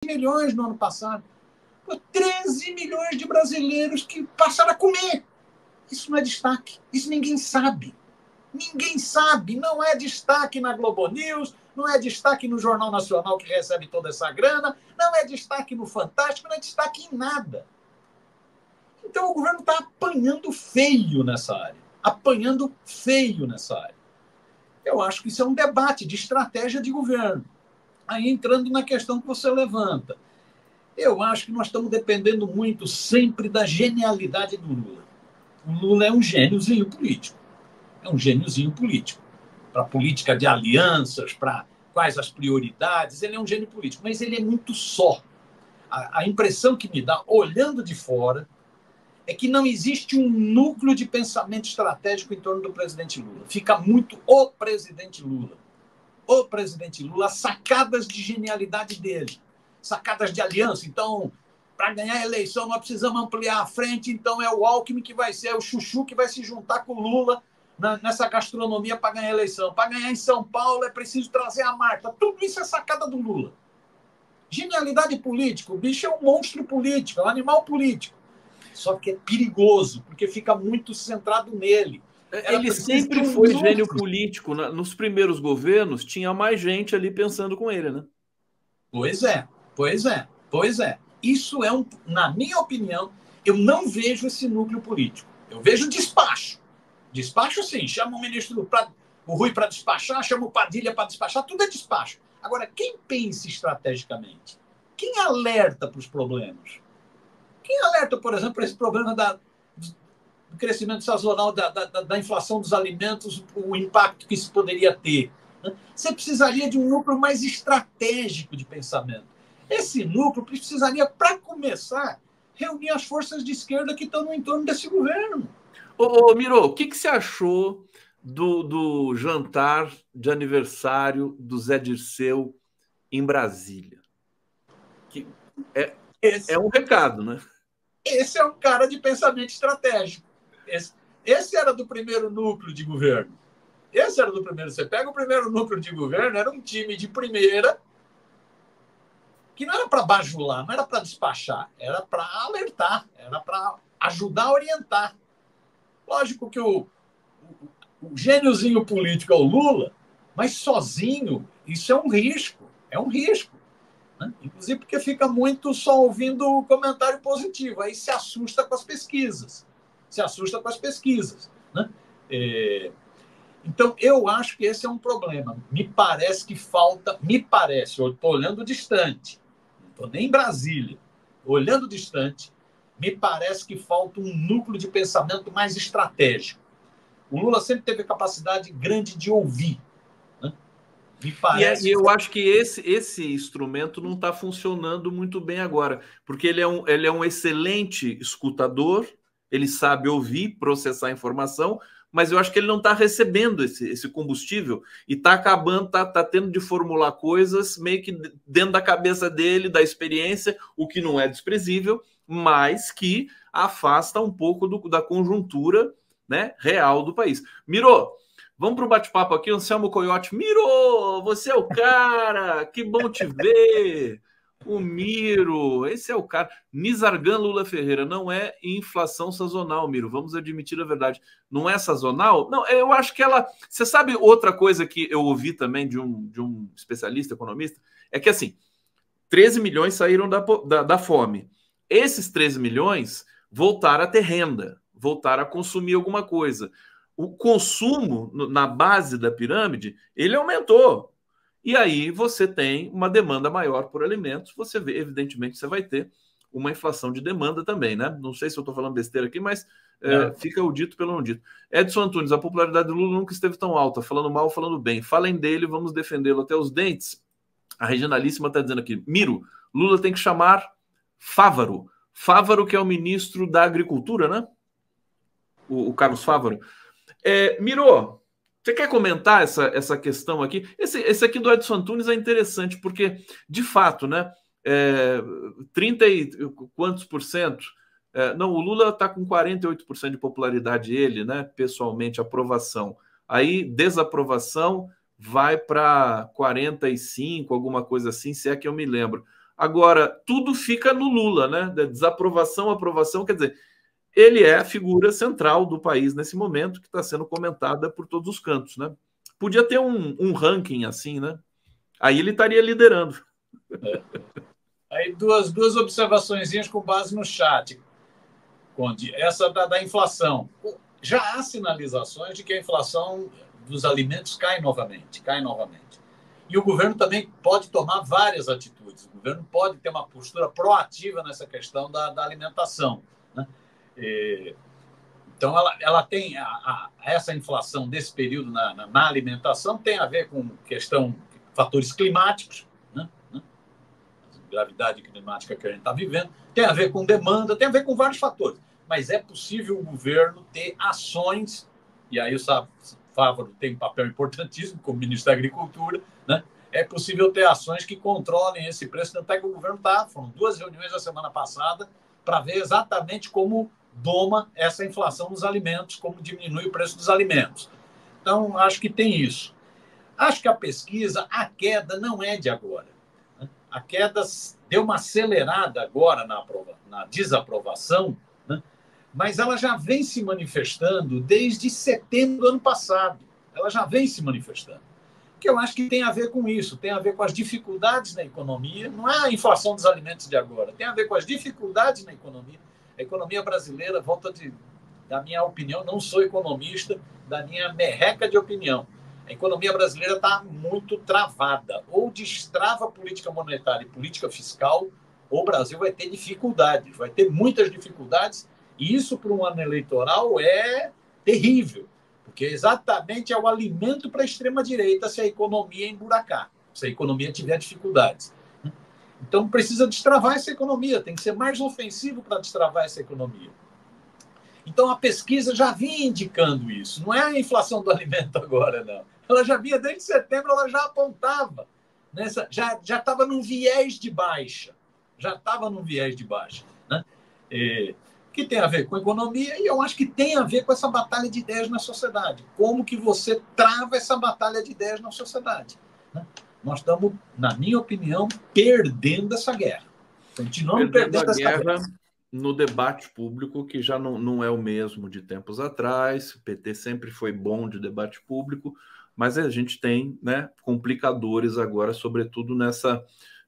milhões no ano passado. 13 milhões de brasileiros que passaram a comer. Isso não é destaque. Isso ninguém sabe. Ninguém sabe. Não é destaque na Globo News, não é destaque no Jornal Nacional, que recebe toda essa grana, não é destaque no Fantástico, não é destaque em nada. Então o governo está apanhando feio nessa área. Apanhando feio nessa área. Eu acho que isso é um debate de estratégia de governo. Aí entrando na questão que você levanta. Eu acho que nós estamos dependendo muito sempre da genialidade do Lula. O Lula é um gêniozinho político. É um gêniozinho político. Para política de alianças, para quais as prioridades, ele é um gênio político. Mas ele é muito só. A impressão que me dá, olhando de fora, é que não existe um núcleo de pensamento estratégico em torno do presidente Lula. Fica muito o presidente Lula. O presidente Lula, as sacadas de genialidade dele. Sacadas de aliança. Então, para ganhar a eleição, nós precisamos ampliar a frente. Então, é o Alckmin que vai ser, é o Chuchu que vai se juntar com o Lula nessa gastronomia para ganhar a eleição. Para ganhar em São Paulo, é preciso trazer a Marta. Tudo isso é sacada do Lula. Genialidade política. O bicho é um monstro político, é um animal político. Só que é perigoso, porque fica muito centrado nele. Ele sempre foi gênio político. Nos primeiros governos, tinha mais gente ali pensando com ele, né? Pois é. Isso é na minha opinião, eu não vejo esse núcleo político. Eu vejo despacho. Despacho, sim. Chama o ministro, o Rui para despachar, chama o Padilha para despachar, tudo é despacho. Agora, quem pensa estrategicamente? Quem alerta para os problemas? Quem alerta, por exemplo, para esse problema do crescimento sazonal da inflação dos alimentos, o impacto que isso poderia ter? Você precisaria de um núcleo mais estratégico de pensamento. Esse núcleo precisaria, para começar, reunir as forças de esquerda que estão no entorno desse governo. Ô Miro, o que você achou do jantar de aniversário do Zé Dirceu em Brasília? É um recado, né? Esse é um cara de pensamento estratégico. Esse era do primeiro núcleo de governo. Esse era do primeiro. Você pega o primeiro núcleo de governo, era um time de primeira que não era para bajular, não era para despachar, era para alertar, era para ajudar a orientar. Lógico que o gêniozinho político é o Lula, mas sozinho isso é um risco. É um risco. Né? Inclusive porque fica muito só ouvindo o comentário positivo, aí se assusta com as pesquisas. Né? Então, eu acho que esse é um problema. Me parece que falta, eu estou olhando distante, não estou nem em Brasília, olhando distante, me parece que falta um núcleo de pensamento mais estratégico. O Lula sempre teve a capacidade grande de ouvir. Né? Me parece e eu acho que esse instrumento não está funcionando muito bem agora, porque ele é um excelente escutador, ele sabe ouvir, processar a informação, mas eu acho que ele não está recebendo esse combustível e está acabando, está tendo de formular coisas meio que dentro da cabeça dele, da experiência, o que não é desprezível, mas que afasta um pouco da conjuntura, né, real do país. Miro, vamos para o bate-papo aqui, Anselmo Coyote. Miro, você é o cara, que bom te ver. O Miro, esse é o cara. Nizargan Lula Ferreira, não é inflação sazonal, Miro. Vamos admitir a verdade. Não é sazonal? Não, eu acho que ela. Você sabe outra coisa que eu ouvi também de um especialista, economista? É que assim, 13 milhões saíram da fome. Esses 13 milhões voltaram a ter renda, voltaram a consumir alguma coisa. O consumo na base da pirâmide, ele aumentou. E aí você tem uma demanda maior por alimentos, você vê, evidentemente, você vai ter uma inflação de demanda também, né? Não sei se eu estou falando besteira aqui, mas fica o dito pelo não dito. Edson Antunes, a popularidade do Lula nunca esteve tão alta, falando mal, falando bem. Falem dele, vamos defendê-lo até os dentes. A Regionalíssima está dizendo aqui, Miro, Lula tem que chamar Fávaro. Fávaro, que é o ministro da Agricultura, né? O Carlos Fávaro. Miro, você quer comentar essa questão aqui? Esse aqui do Edson Antunes é interessante, porque, de fato, né? 30 e quantos por cento? Não, o Lula está com 48% de popularidade, ele, né? Pessoalmente, aprovação. Aí, desaprovação vai para 45, alguma coisa assim, se é que eu me lembro. Agora, tudo fica no Lula, né? Desaprovação, aprovação, quer dizer, ele é a figura central do país nesse momento, que está sendo comentada por todos os cantos, né? Podia ter um ranking assim, né? Aí ele estaria liderando. É. Aí duas observaçõezinhas com base no chat, Conde. Essa da inflação. Já há sinalizações de que a inflação dos alimentos cai novamente, cai novamente. E o governo também pode tomar várias atitudes. O governo pode ter uma postura proativa nessa questão da alimentação, né? Então, ela tem essa inflação desse período na alimentação tem a ver com fatores climáticos, né? A gravidade climática que a gente está vivendo, tem a ver com demanda, tem a ver com vários fatores. Mas é possível o governo ter ações, e aí o Fávaro tem um papel importantíssimo como ministro da Agricultura, né? É possível ter ações que controlem esse preço, tanto é que o governo foram 2 reuniões a semana passada para ver exatamente como doma essa inflação nos alimentos, como diminui o preço dos alimentos. Então, acho que tem isso. Acho que a pesquisa, a queda não é de agora. A queda deu uma acelerada agora na desaprovação, né? Mas ela já vem se manifestando desde setembro do ano passado. Ela já vem se manifestando. Que eu acho que tem a ver com isso, tem a ver com as dificuldades na economia, não é a inflação dos alimentos de agora, tem a ver com as dificuldades na economia. A economia brasileira, da minha opinião, não sou economista, da minha merreca de opinião. A economia brasileira está muito travada. Ou destrava a política monetária e política fiscal, ou o Brasil vai ter dificuldades, vai ter muitas dificuldades, e isso para um ano eleitoral é terrível. Porque exatamente é o alimento para a extrema-direita se a economia emburacar, se a economia tiver dificuldades. Então, precisa destravar essa economia, tem que ser mais ofensivo para destravar essa economia. Então, a pesquisa já vinha indicando isso. Não é a inflação do alimento agora, não. Ela já vinha desde setembro, ela já apontava. Já estava num viés de baixa. Já estava num viés de baixa. Né? Que tem a ver com economia e eu acho que tem a ver com essa batalha de ideias na sociedade. Como que você trava essa batalha de ideias na sociedade? Né? Nós estamos, na minha opinião, perdendo essa guerra. Continuamos perdendo essa guerra. No debate público, que já não é o mesmo de tempos atrás. O PT sempre foi bom de debate público, mas a gente tem, né, complicadores agora, sobretudo nessa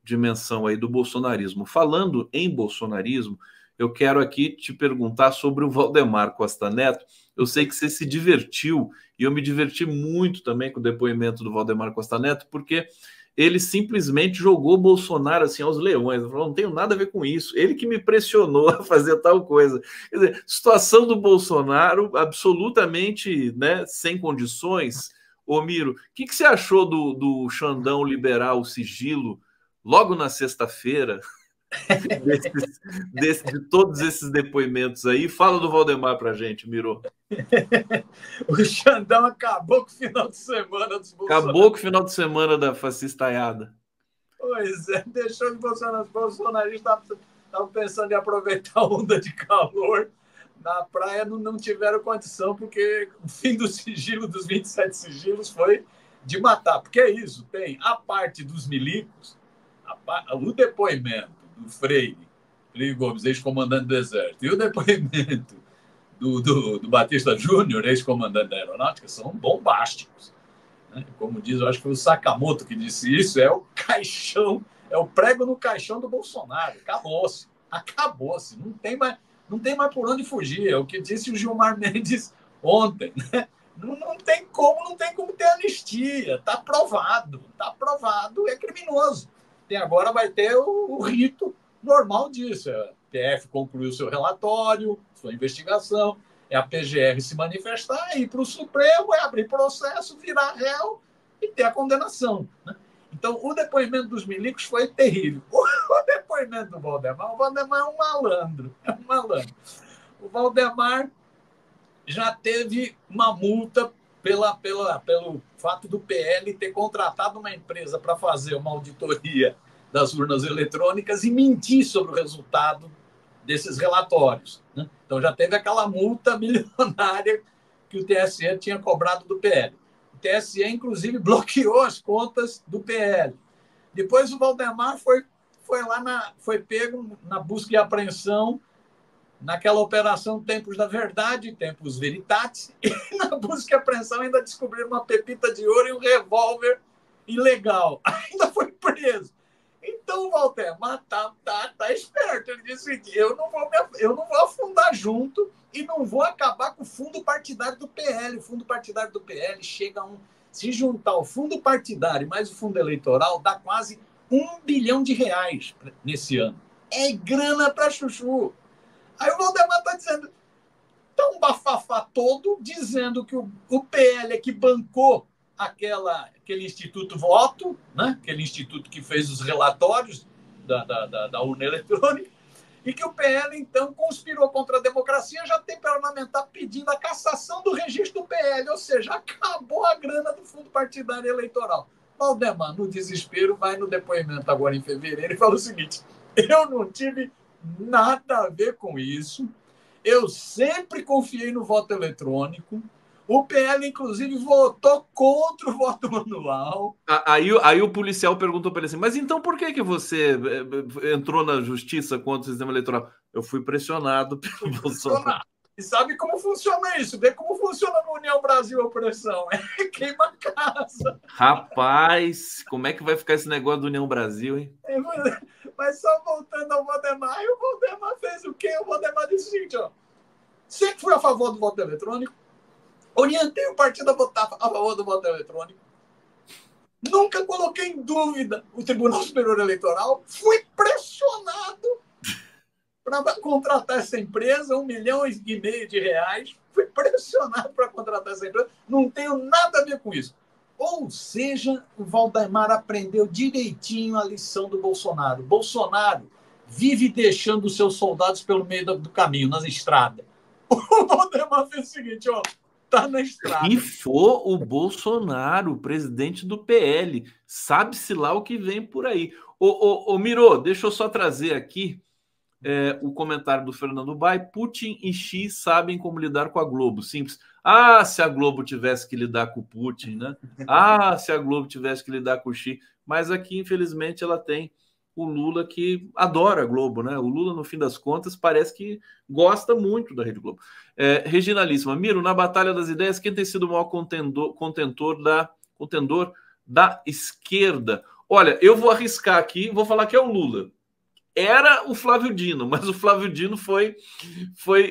dimensão aí do bolsonarismo. Falando em bolsonarismo, eu quero aqui te perguntar sobre o Valdemar Costa Neto. Eu sei que você se divertiu, e eu me diverti muito também com o depoimento do Valdemar Costa Neto, porque ele simplesmente jogou Bolsonaro assim aos leões. Falou, não tenho nada a ver com isso. Ele que me pressionou a fazer tal coisa. Quer dizer, situação do Bolsonaro absolutamente, né, sem condições. Ô Miro, o que você achou do Xandão liberar o sigilo logo na sexta-feira? De todos esses depoimentos aí. Fala do Valdemar pra gente, Miro. O Xandão acabou com o final de semana dos bolsonaristas. Acabou com o final de semana da fascistaiada. Pois é, deixou os bolsonaristas estavam pensando em aproveitar a onda de calor. Na praia não tiveram condição, porque o fim do sigilo, dos 27 sigilos, foi de matar. Porque é isso, tem a parte dos milicos, o depoimento do Freire Gomes, ex-comandante do Exército, e o depoimento do Batista Júnior, ex-comandante da Aeronáutica, são bombásticos. Né? Como diz, eu acho que foi o Sakamoto que disse isso, é o caixão, é o prego no caixão do Bolsonaro. Acabou-se. Acabou-se. Não tem mais por onde fugir. É o que disse o Gilmar Mendes ontem. Né? Não tem como ter anistia. Está provado. Está provado. É criminoso. Agora vai ter o rito normal disso. A PF concluiu seu relatório, sua investigação, é a PGR se manifestar, ir para o Supremo, é abrir processo, virar réu e ter a condenação. Né? Então, o depoimento dos milicos foi terrível. O depoimento do Valdemar, o Valdemar é um malandro. É um malandro. O Valdemar já teve uma multa pelo fato do PL ter contratado uma empresa para fazer uma auditoria das urnas eletrônicas e mentir sobre o resultado desses relatórios. Né? Então já teve aquela multa milionária que o TSE tinha cobrado do PL. O TSE, inclusive, bloqueou as contas do PL. Depois o Valdemar foi foi pego na busca e apreensão, naquela operação Tempos da Verdade, Tempos Veritatis, e na busca e apreensão ainda descobriram uma pepita de ouro e um revólver ilegal. Ainda foi preso. Então o Valdemar tá esperto. Ele disse: eu não vou afundar junto e não vou acabar com o fundo partidário do PL. O fundo partidário do PL chega a se juntar o fundo partidário mais o fundo eleitoral, dá quase R$1 bilhão nesse ano. É grana para chuchu. Aí o Valdemar está dizendo, tá um bafafá todo, dizendo que o PL é que bancou aquele Instituto Voto, né? Aquele instituto que fez os relatórios da urna eletrônica, e que o PL, então, conspirou contra a democracia. Já tem parlamentar pedindo a cassação do registro do PL, ou seja, acabou a grana do fundo partidário eleitoral. Valdemar, no desespero, vai no depoimento agora em fevereiro e fala o seguinte: eu não tive nada a ver com isso, eu sempre confiei no voto eletrônico, o PL, inclusive, votou contra o voto manual. Aí o policial perguntou para ele assim, mas então por que você entrou na justiça contra o sistema eleitoral? Eu fui pressionado pelo Bolsonaro. E sabe como funciona isso? Vê como funciona no União Brasil a opressão. É queima a casa. Rapaz, como é que vai ficar esse negócio do União Brasil, hein? Mas só voltando ao Valdemar, o Valdemar fez o quê? O Valdemar disse o seguinte, ó, sempre fui a favor do voto eletrônico, orientei o partido a votar a favor do voto eletrônico, nunca coloquei em dúvida o Tribunal Superior Eleitoral, fui pressionado para contratar essa empresa, R$1,5 milhão, fui pressionado para contratar essa empresa, não tenho nada a ver com isso. Ou seja, o Valdemar aprendeu direitinho a lição do Bolsonaro. Bolsonaro vive deixando os seus soldados pelo meio do caminho, nas estradas. O Valdemar fez o seguinte, ó, tá na estrada. E for o Bolsonaro, presidente do PL, sabe-se lá o que vem por aí. Ô Miro, deixa eu só trazer aqui o comentário do Fernando Bai. Putin e Xi sabem como lidar com a Globo. Simples. Ah, se a Globo tivesse que lidar com o Putin, né? Ah, se a Globo tivesse que lidar com o Xi. Mas aqui, infelizmente, ela tem o Lula, que adora a Globo, né? O Lula, no fim das contas, parece que gosta muito da Rede Globo. Reginalíssima. Miro, na Batalha das Ideias, quem tem sido o maior contendor da esquerda? Olha, eu vou arriscar aqui, vou falar que é o Lula. Era o Flávio Dino, mas o Flávio Dino foi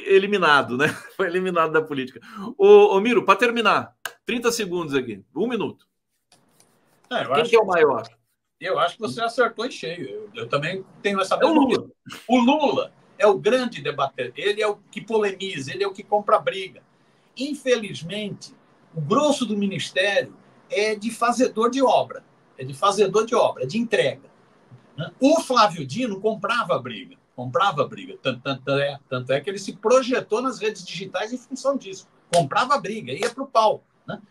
eliminado, né? Foi eliminado da política. Ô Miro, para terminar, 30 segundos aqui, 1 minuto. Quem que é o maior? Eu acho que você acertou em cheio. Eu também tenho essa... É o Lula. O Lula é o grande debatedor. Ele é o que polemiza, ele é o que compra briga. Infelizmente, o grosso do ministério é de fazedor de obra. É de entrega. O Flávio Dino comprava briga. Tanto é que ele se projetou nas redes digitais em função disso. Comprava briga, ia para o pau, né?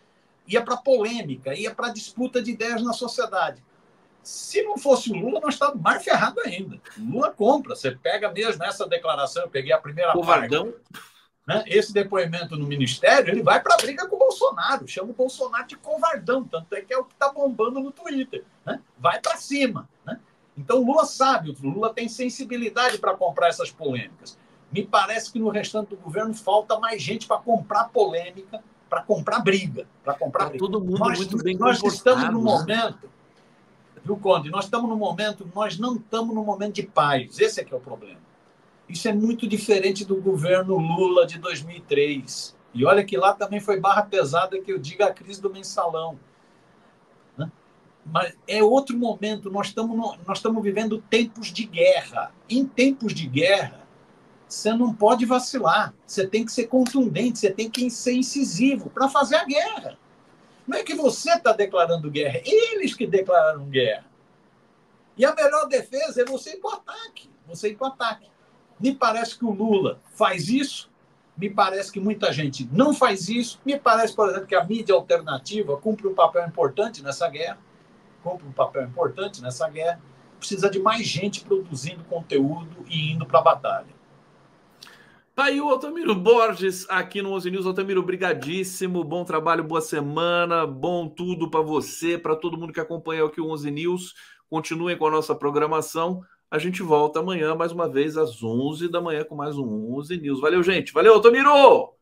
Ia para a polêmica, ia para a disputa de ideias na sociedade. Se não fosse o Lula, nós estávamos mais ferrados ainda. O Lula compra. Você pega mesmo essa declaração, eu peguei a primeira Covardão. parte. Né? Esse depoimento no Ministério, ele vai para a briga com o Bolsonaro. Chama o Bolsonaro de covardão. Tanto é que é o que está bombando no Twitter. Né? Vai para cima. Né? Então, o Lula sabe, o Lula tem sensibilidade para comprar essas polêmicas. Me parece que no restante do governo falta mais gente para comprar polêmica, para comprar briga. Todo mundo muito bem comportado. Nós estamos no momento, viu, Conde? Nós não estamos no momento de paz. Esse é que é o problema. Isso é muito diferente do governo Lula de 2003. E olha que lá também foi barra pesada, que eu digo, a crise do mensalão. Mas é outro momento, nós estamos vivendo tempos de guerra. Em tempos de guerra, você não pode vacilar, você tem que ser contundente, você tem que ser incisivo para fazer a guerra. Não é que você está declarando guerra, é eles que declararam guerra. E a melhor defesa é você ir para o ataque. Me parece que o Lula faz isso, me parece que muita gente não faz isso, me parece, por exemplo, que a mídia alternativa cumpre um papel importante nessa guerra, precisa de mais gente produzindo conteúdo e indo para a batalha. Tá aí o Altamiro Borges aqui no 11 News. Altamiro, brigadíssimo, bom trabalho, boa semana, bom tudo para você, para todo mundo que acompanha aqui o 11 News. Continuem com a nossa programação. A gente volta amanhã, mais uma vez, às 11 da manhã, com mais um 11 News. Valeu, gente. Valeu, Altamiro!